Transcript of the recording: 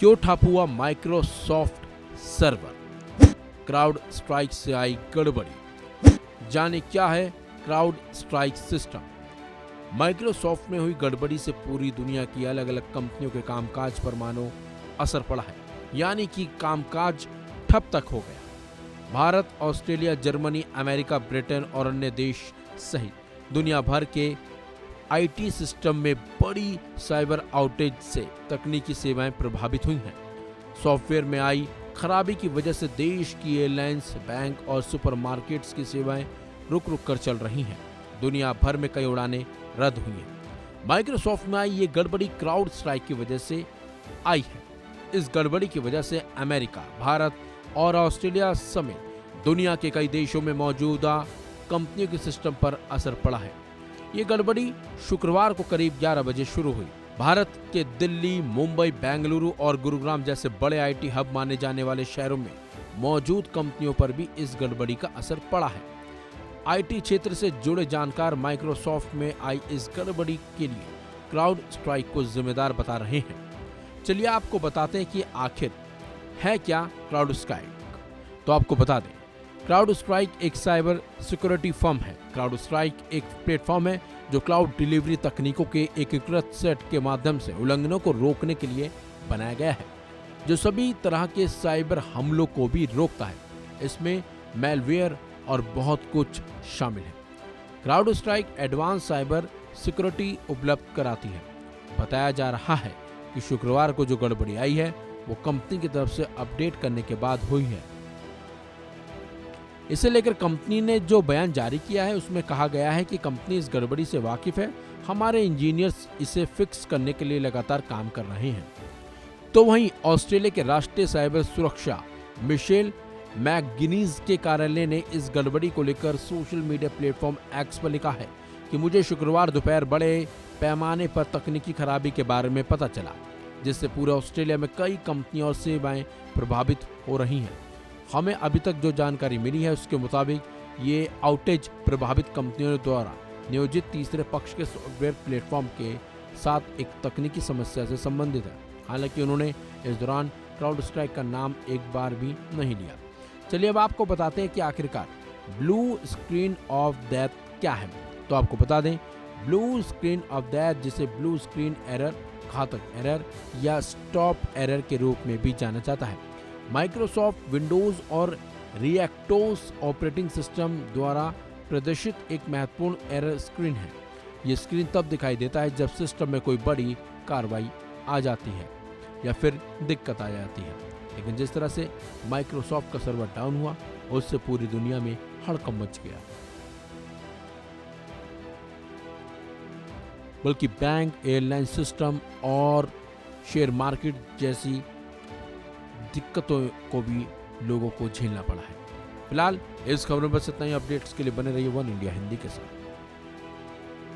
क्यों ठप हुआ माइक्रोसॉफ्ट सर्वर? क्राउड स्ट्राइक से आई गड़बड़ी। जाने क्या है क्राउड स्ट्राइक सिस्टम। माइक्रोसॉफ्ट में हुई गड़बड़ी से पूरी दुनिया की अलग अलग कंपनियों के कामकाज पर मानो असर पड़ा है, यानी कि कामकाज ठप तक हो गया। Bharat, Australia, Germany, America, Britain और अन्य देश सहित दुनिया भर के आईटी सिस्टम में बड़ी साइबर आउटेज से तकनीकी सेवाएं प्रभावित हुई हैं। सॉफ्टवेयर में आई खराबी की वजह से देश की एयरलाइंस, बैंक और सुपरमार्केट्स की सेवाएं रुक रुक कर चल रही हैं। दुनिया भर में कई उड़ानें रद्द हुई हैं। माइक्रोसॉफ्ट में आई ये गड़बड़ी क्राउड स्ट्राइक की वजह से आई है। इस गड़बड़ी की वजह से अमेरिका, भारत और ऑस्ट्रेलिया समेत दुनिया के कई देशों में मौजूदा कंपनियों के सिस्टम पर असर पड़ा है। ये गड़बड़ी शुक्रवार को करीब 11 बजे शुरू हुई। भारत के दिल्ली, मुंबई, बेंगलुरु और गुरुग्राम जैसे बड़े आईटी हब माने जाने वाले शहरों में मौजूद कंपनियों पर भी इस गड़बड़ी का असर पड़ा है। आईटी क्षेत्र से जुड़े जानकार माइक्रोसॉफ्ट में आई इस गड़बड़ी के लिए क्राउड स्ट्राइक को जिम्मेदार बता रहे हैं। चलिए आपको बताते हैं कि आखिर है क्या क्राउड स्ट्राइक। तो आपको बता दें, क्राउड स्ट्राइक एक साइबर सिक्योरिटी फर्म है। क्राउड स्ट्राइक एक प्लेटफॉर्म है जो क्लाउड डिलीवरी तकनीकों के एकीकृत सेट के माध्यम से उल्लंघनों को रोकने के लिए बनाया गया है, जो सभी तरह के साइबर हमलों को भी रोकता है। इसमें मैलवेयर और बहुत कुछ शामिल है। Crowd strike advance cyber security उपलब्ध कराती है। बताया जा रहा है कि शुक्रवार को जो गड़बड़ी आई है वो कंपनी की तरफ से अपडेट करने के बाद हुई है। इसे लेकर कंपनी ने जो बयान जारी किया है उसमें कहा गया है कि कंपनी इस गड़बड़ी से वाकिफ है। हमारे इंजीनियर्स इसे फिक्स करने के लिए लगातार काम कर रहे हैं। तो वहीं ऑस्ट्रेलिया के राष्ट्रीय साइबर सुरक्षा मिशेल मैकगिनीज के कार्यालय ने इस गड़बड़ी को लेकर सोशल मीडिया प्लेटफॉर्म एक्स पर लिखा है कि मुझे शुक्रवार दोपहर बड़े पैमाने पर तकनीकी खराबी के बारे में पता चला, जिससे पूरे ऑस्ट्रेलिया में कई कंपनियां और सेवाएं प्रभावित हो रही हैं। हमें अभी तक जो जानकारी मिली है उसके मुताबिक ये आउटेज प्रभावित कंपनियों द्वारा नियोजित तीसरे पक्ष के सॉफ्टवेयर प्लेटफॉर्म के साथ एक तकनीकी समस्या से संबंधित है। हालांकि उन्होंने इस दौरान क्राउड स्ट्राइक का नाम एक बार भी नहीं लिया। चलिए अब आपको बताते हैं कि आखिरकार ब्लू स्क्रीन ऑफ डेथ क्या है। तो आपको बता दें, ब्लू स्क्रीन ऑफ डेथ, जिसे ब्लू स्क्रीन एरर, घातक एरर या स्टॉप एरर के रूप में भी जाना जाता है, माइक्रोसॉफ्ट विंडोज और रिएक्टोस ऑपरेटिंग सिस्टम द्वारा प्रदर्शित एक महत्वपूर्ण एरर स्क्रीन है। ये स्क्रीन तब दिखाई देता है जब सिस्टम में कोई बड़ी कार्रवाई आ जाती है या फिर दिक्कत आ जाती है। लेकिन जिस तरह से माइक्रोसॉफ्ट का सर्वर डाउन हुआ, उससे पूरी दुनिया में हड़कंप मच गया। बल्कि बैंक, एयरलाइन सिस्टम और शेयर मार्केट जैसी दिक्कतों को भी लोगों को झेलना पड़ा है। फिलहाल इस खबर में बस इतना ही। अपडेट्स के लिए बने रहिए वन इंडिया हिंदी के साथ।